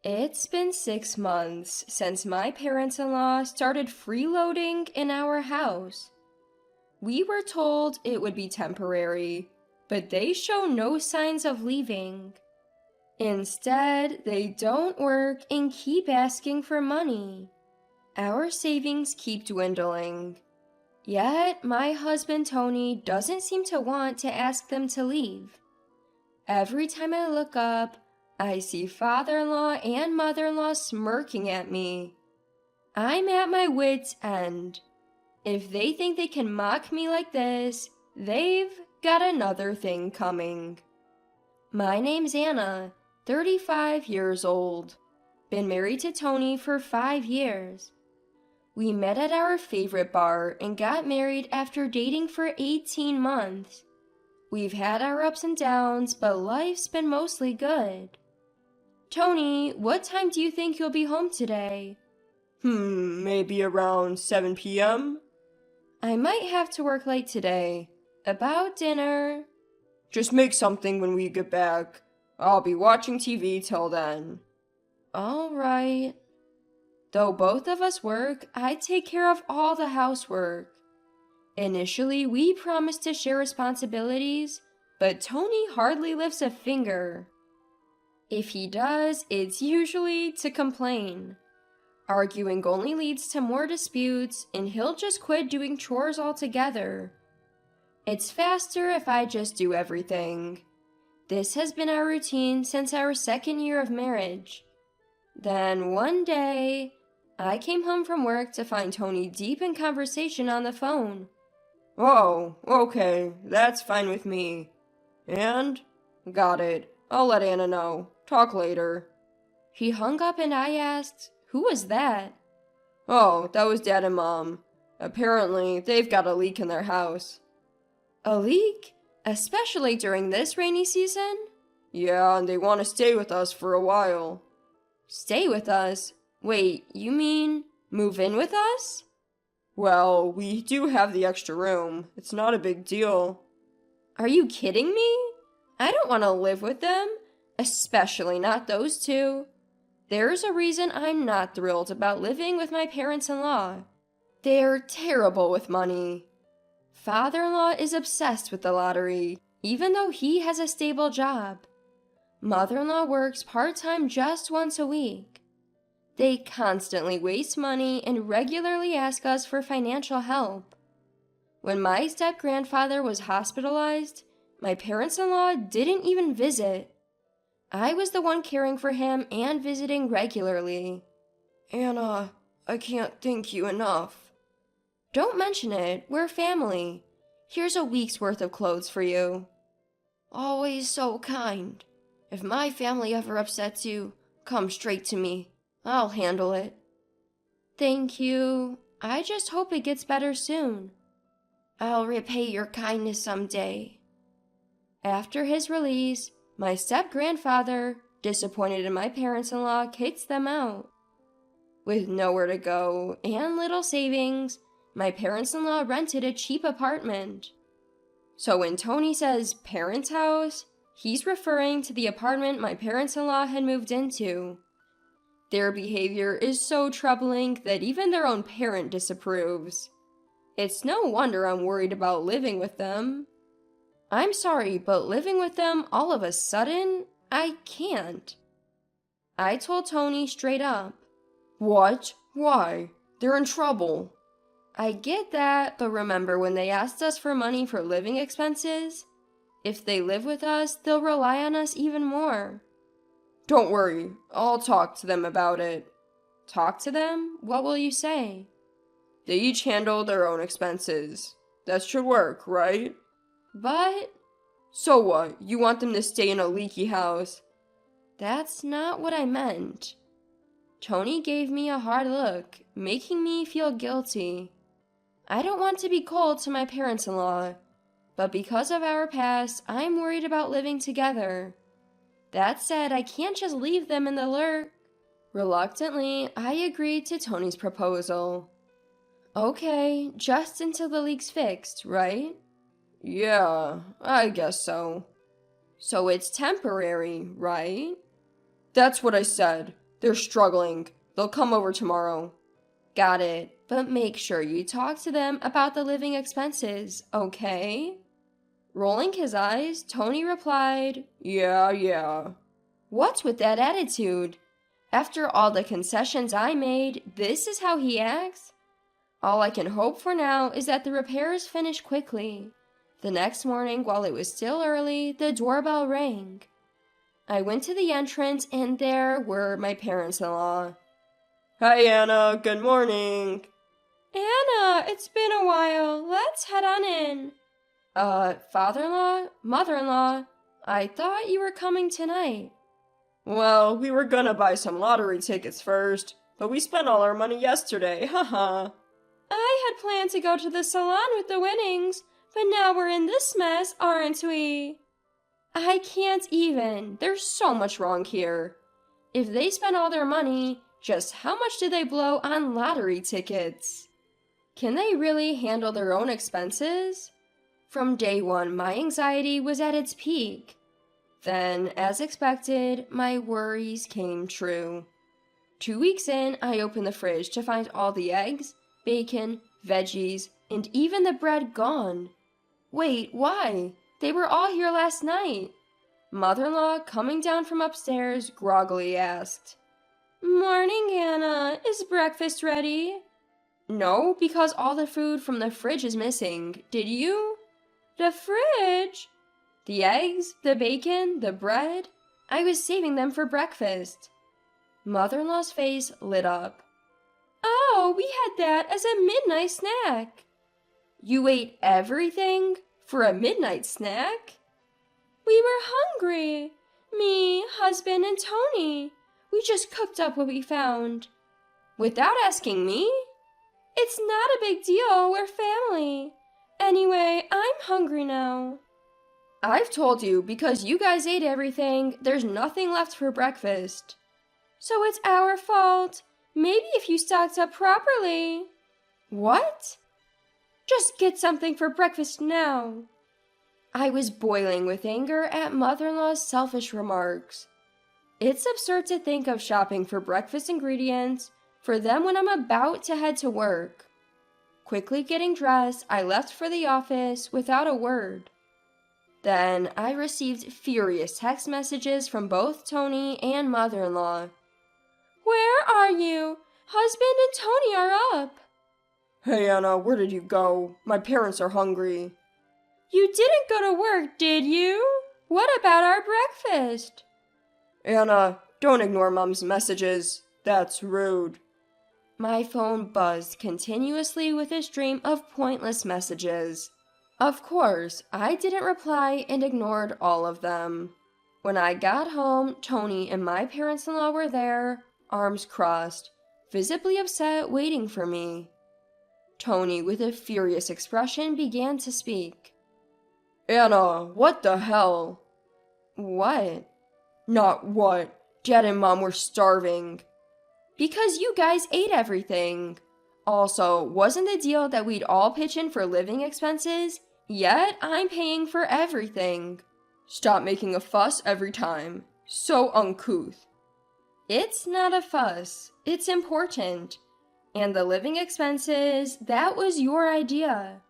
It's been 6 months since my parents-in-law started freeloading in our house. We were told it would be temporary, but they show no signs of leaving. Instead, they don't work and keep asking for money. Our savings keep dwindling. Yet, my husband Tony doesn't seem to want to ask them to leave. Every time I look up, I see father-in-law and mother-in-law smirking at me. I'm at my wits' end. If they think they can mock me like this, they've got another thing coming. My name's Anna, 35 years old. Been married to Tony for 5 years. We met at our favorite bar and got married after dating for 18 months. We've had our ups and downs, but life's been mostly good. Tony, what time do you think you'll be home today? Maybe around 7 p.m.? I might have to work late today. About dinner? Just make something when we get back. I'll be watching TV till then. All right. Though both of us work, I take care of all the housework. Initially, we promised to share responsibilities, but Tony hardly lifts a finger. If he does, it's usually to complain. Arguing only leads to more disputes, and he'll just quit doing chores altogether. It's faster if I just do everything. This has been our routine since our 2nd year of marriage. Then one day, I came home from work to find Tony deep in conversation on the phone. Oh, okay, that's fine with me. And? Got it. I'll let Anna know. Talk later. He hung up and I asked, "Who was that?" Oh, that was Dad and Mom. Apparently, they've got a leak in their house. A leak? Especially during this rainy season? Yeah, and they want to stay with us for a while. Stay with us? Wait, you mean move in with us? Well, we do have the extra room. It's not a big deal. Are you kidding me? I don't want to live with them, especially not those two. There's a reason I'm not thrilled about living with my parents-in-law. They're terrible with money. Father-in-law is obsessed with the lottery, even though he has a stable job. Mother-in-law works part-time just once a week. They constantly waste money and regularly ask us for financial help. When my step-grandfather was hospitalized, my parents-in-law didn't even visit. I was the one caring for him and visiting regularly. Anna, I can't thank you enough. Don't mention it. We're family. Here's a week's worth of clothes for you. Always so kind. If my family ever upsets you, come straight to me. I'll handle it. Thank you. I just hope it gets better soon. I'll repay your kindness someday. After his release, my step-grandfather, disappointed in my parents-in-law, kicked them out. With nowhere to go and little savings, my parents-in-law rented a cheap apartment. So when Tony says parents' house, he's referring to the apartment my parents-in-law had moved into. Their behavior is so troubling that even their own parent disapproves. It's no wonder I'm worried about living with them. I'm sorry, but living with them all of a sudden, I can't. I told Tony straight up. What? Why? They're in trouble. I get that, but remember when they asked us for money for living expenses? If they live with us, they'll rely on us even more. Don't worry, I'll talk to them about it. Talk to them? What will you say? They each handle their own expenses. That should work, right? But... So what? You want them to stay in a leaky house? That's not what I meant. Tony gave me a hard look, making me feel guilty. I don't want to be cold to my parents-in-law, but because of our past, I'm worried about living together. That said, I can't just leave them in the lurch. Reluctantly, I agreed to Tony's proposal. Okay, just until the leak's fixed, right? Yeah, I guess so. So it's temporary, right? That's what I said. They're struggling. They'll come over tomorrow. Got it, but make sure you talk to them about the living expenses, okay? Rolling his eyes, Tony replied, Yeah. What's with that attitude? After all the concessions I made, this is how he acts? All I can hope for now is that the repairs finish quickly. The next morning, while it was still early, the doorbell rang. I went to the entrance, and there were my parents-in-law. Hi, Anna. Good morning. Anna, it's been a while. Let's head on in. Father-in-law? Mother-in-law? I thought you were coming tonight. Well, we were gonna buy some lottery tickets first, but we spent all our money yesterday, haha. I had planned to go to the salon with the winnings, but now we're in this mess, aren't we? I can't even. There's so much wrong here. If they spent all their money, just how much did they blow on lottery tickets? Can they really handle their own expenses? From day one, my anxiety was at its peak. Then, as expected, my worries came true. 2 weeks in, I opened the fridge to find all the eggs, bacon, veggies, and even the bread gone. Wait, why? They were all here last night. Mother-in-law, coming down from upstairs, groggily asked, Morning, Anna. Is breakfast ready? No, because all the food from the fridge is missing. Did you? The fridge? The eggs, the bacon, the bread? I was saving them for breakfast. Mother-in-law's face lit up. Oh, we had that as a midnight snack. You ate everything for a midnight snack? We were hungry. Me, husband, and Tony. We just cooked up what we found. Without asking me? It's not a big deal. We're family. Anyway, I'm hungry now. I've told you, because you guys ate everything, there's nothing left for breakfast. So it's our fault. Maybe if you stocked up properly. What? Just get something for breakfast now. I was boiling with anger at mother-in-law's selfish remarks. It's absurd to think of shopping for breakfast ingredients for them when I'm about to head to work. Quickly getting dressed, I left for the office without a word. Then I received furious text messages from both Tony and mother-in-law. Where are you? Husband and Tony are up. Hey, Anna, where did you go? My parents are hungry. You didn't go to work, did you? What about our breakfast? Anna, don't ignore Mom's messages. That's rude. My phone buzzed continuously with a stream of pointless messages. Of course, I didn't reply and ignored all of them. When I got home, Tony and my parents-in-law were there, arms crossed, visibly upset, waiting for me. Tony, with a furious expression, began to speak. Anna, what the hell? What? Not what. Dad and Mom were starving. Because you guys ate everything. Also, wasn't the deal that we'd all pitch in for living expenses? Yet, I'm paying for everything. Stop making a fuss every time. So uncouth. It's not a fuss. It's important. And the living expenses, that was your idea.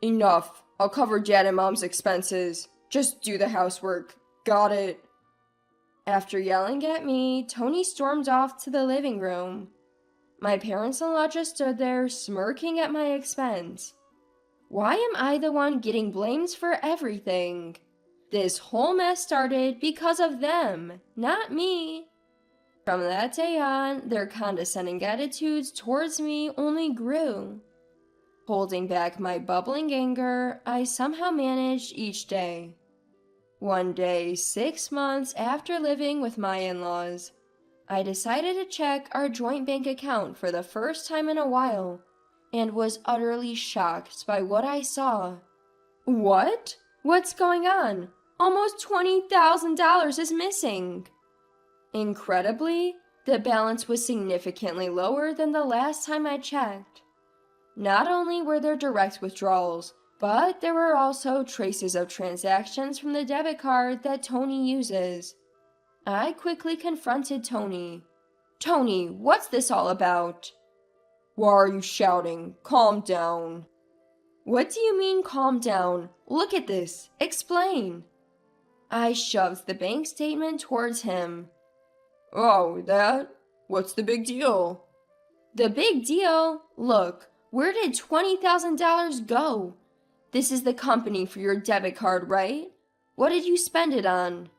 Enough. I'll cover Dad and Mom's expenses. Just do the housework. Got it. After yelling at me, Tony stormed off to the living room. My parents-in-law just stood there, smirking at my expense. Why am I the one getting blamed for everything? This whole mess started because of them, not me. From that day on, their condescending attitudes towards me only grew. Holding back my bubbling anger, I somehow managed each day. One day, 6 months after living with my in-laws, I decided to check our joint bank account for the first time in a while, and was utterly shocked by what I saw. What? What's going on? Almost $20,000 is missing. Incredibly, the balance was significantly lower than the last time I checked. Not only were there direct withdrawals, but there were also traces of transactions from the debit card that Tony uses. I quickly confronted Tony. Tony, what's this all about? Why are you shouting? Calm down. What do you mean, calm down? Look at this. Explain. I shoved the bank statement towards him. Oh, that? What's the big deal? The big deal? Look, where did $20,000 go? This is the company for your debit card, right? What did you spend it on?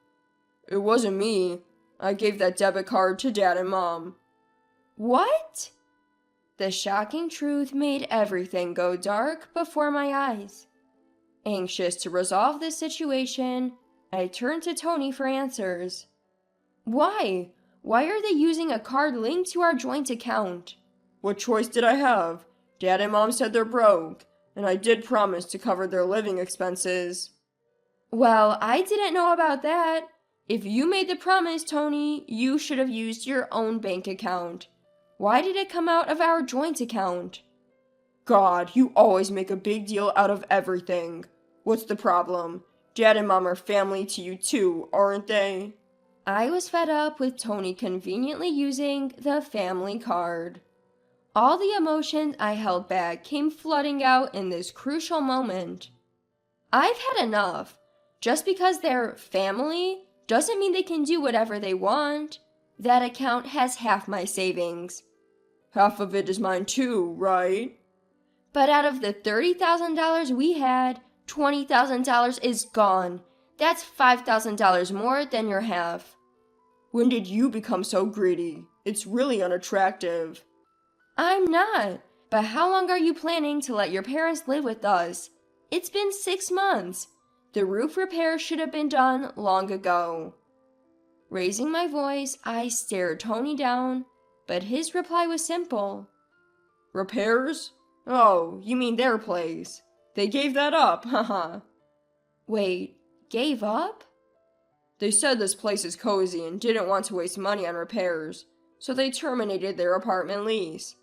It wasn't me. I gave that debit card to Dad and Mom. What? The shocking truth made everything go dark before my eyes. Anxious to resolve this situation, I turned to Tony for answers. Why? Why are they using a card linked to our joint account? What choice did I have? Dad and Mom said they're broke, and I did promise to cover their living expenses. Well, I didn't know about that. If you made the promise, Tony, you should have used your own bank account. Why did it come out of our joint account? God, you always make a big deal out of everything. What's the problem? Dad and Mom are family to you too, aren't they? I was fed up with Tony conveniently using the family card. All the emotions I held back came flooding out in this crucial moment. I've had enough. Just because they're family doesn't mean they can do whatever they want. That account has half my savings. Half of it is mine too, right? But out of the $30,000 we had, $20,000 is gone. That's $5,000 more than your half. When did you become so greedy? It's really unattractive. I'm not. But how long are you planning to let your parents live with us? It's been 6 months. The roof repair should have been done long ago. Raising my voice, I stared Tony down, but his reply was simple. Repairs? Oh, you mean their place. They gave that up, haha. Wait, gave up? They said this place is cozy and didn't want to waste money on repairs, so they terminated their apartment lease.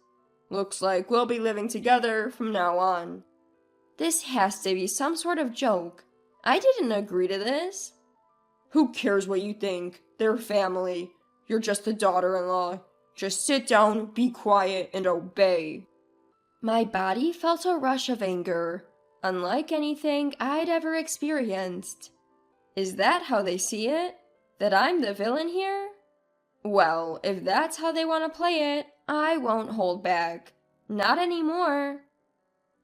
Looks like we'll be living together from now on. This has to be some sort of joke. I didn't agree to this. Who cares what you think? They're family. You're just the daughter-in-law. Just sit down, be quiet, and obey. My body felt a rush of anger, unlike anything I'd ever experienced. Is that how they see it? That I'm the villain here? Well, if that's how they want to play it, I won't hold back. Not anymore.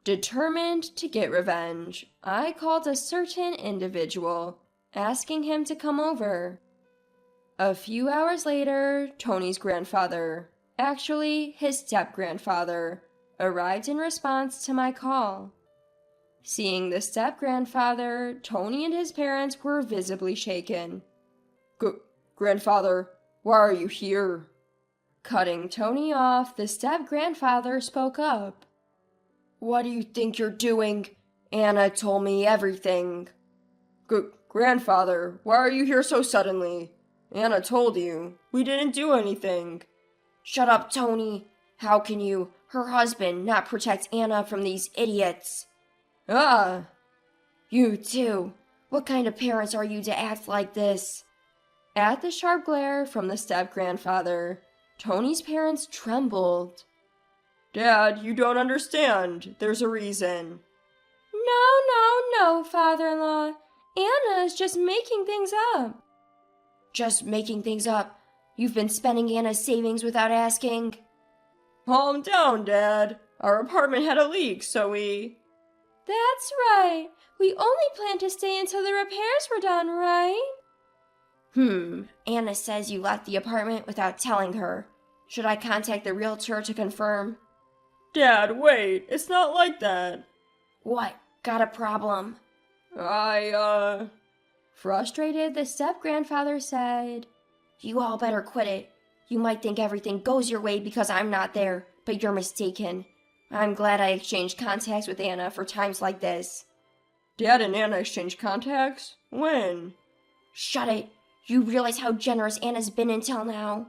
Determined to get revenge, I called a certain individual, asking him to come over. A few hours later, Tony's grandfather, actually his step-grandfather, arrived in response to my call. Seeing the step-grandfather, Tony and his parents were visibly shaken. Grandfather, why are you here? Cutting Tony off, the step-grandfather spoke up. What do you think you're doing? Anna told me everything. Grandfather, why are you here so suddenly? Anna told you. We didn't do anything. Shut up, Tony. How can you, her husband, not protect Anna from these idiots? Ah! You too. What kind of parents are you to act like this? At the sharp glare from the step-grandfather, Tony's parents trembled. Dad, you don't understand. There's a reason. No, father-in-law. Anna's just making things up. Just making things up? You've been spending Anna's savings without asking? Calm down, Dad. Our apartment had a leak, so we... That's right. We only planned to stay until the repairs were done, right? Anna says you left the apartment without telling her. Should I contact the realtor to confirm? Dad, wait. It's not like that. What? Got a problem? Frustrated, the step-grandfather said, You all better quit it. You might think everything goes your way because I'm not there, but you're mistaken. I'm glad I exchanged contacts with Anna for times like this. Dad and Anna exchanged contacts? When? Shut it. You realize how generous Anna's been until now?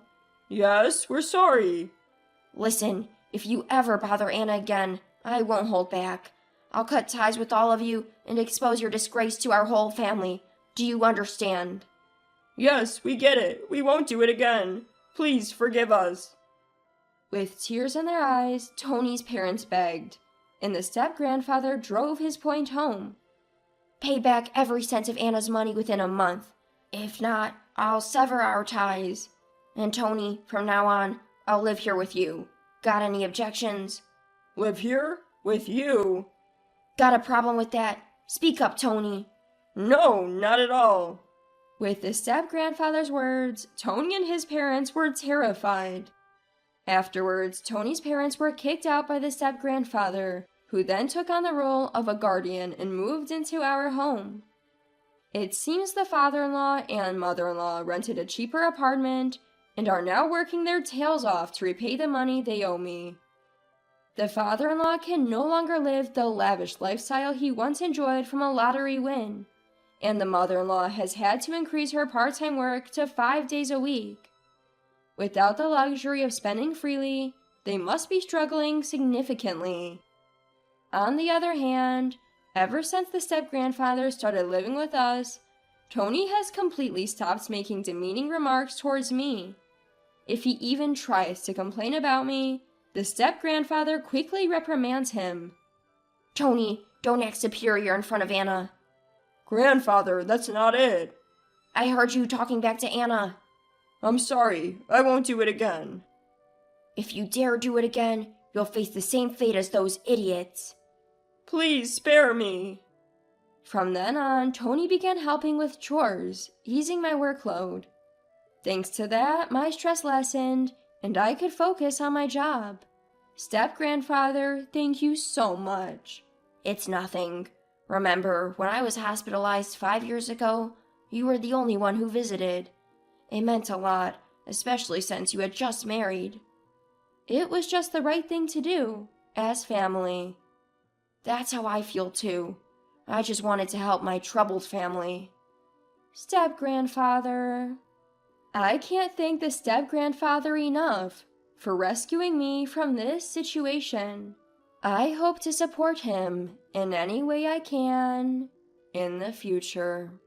Yes, we're sorry. Listen, if you ever bother Anna again, I won't hold back. I'll cut ties with all of you and expose your disgrace to our whole family. Do you understand? Yes, we get it. We won't do it again. Please forgive us." With tears in their eyes, Tony's parents begged, and the step-grandfather drove his point home. "Pay back every cent of Anna's money within a month. If not, I'll sever our ties. And Tony, from now on, I'll live here with you. Got any objections?" "Live here? With you?" "Got a problem with that? Speak up, Tony." "No, not at all." With the step-grandfather's words, Tony and his parents were terrified. Afterwards, Tony's parents were kicked out by the step-grandfather, who then took on the role of a guardian and moved into our home. It seems the father-in-law and mother-in-law rented a cheaper apartment and are now working their tails off to repay the money they owe me. The father-in-law can no longer live the lavish lifestyle he once enjoyed from a lottery win, and the mother-in-law has had to increase her part-time work to 5 days a week. Without the luxury of spending freely, they must be struggling significantly. On the other hand, ever since the step-grandfather started living with us, Tony has completely stopped making demeaning remarks towards me. If he even tries to complain about me, the step-grandfather quickly reprimands him. "Tony, don't act superior in front of Anna." "Grandfather, that's not it." "I heard you talking back to Anna." "I'm sorry, I won't do it again." "If you dare do it again, you'll face the same fate as those idiots." "Please spare me." From then on, Tony began helping with chores, easing my workload. Thanks to that, my stress lessened, and I could focus on my job. Step-grandfather, thank you so much. "It's nothing. Remember, when I was hospitalized 5 years ago, you were the only one who visited. It meant a lot, especially since you had just married. It was just the right thing to do, as family." "That's how I feel too. I just wanted to help my troubled family." Step-grandfather. I can't thank the step-grandfather enough for rescuing me from this situation. I hope to support him in any way I can in the future.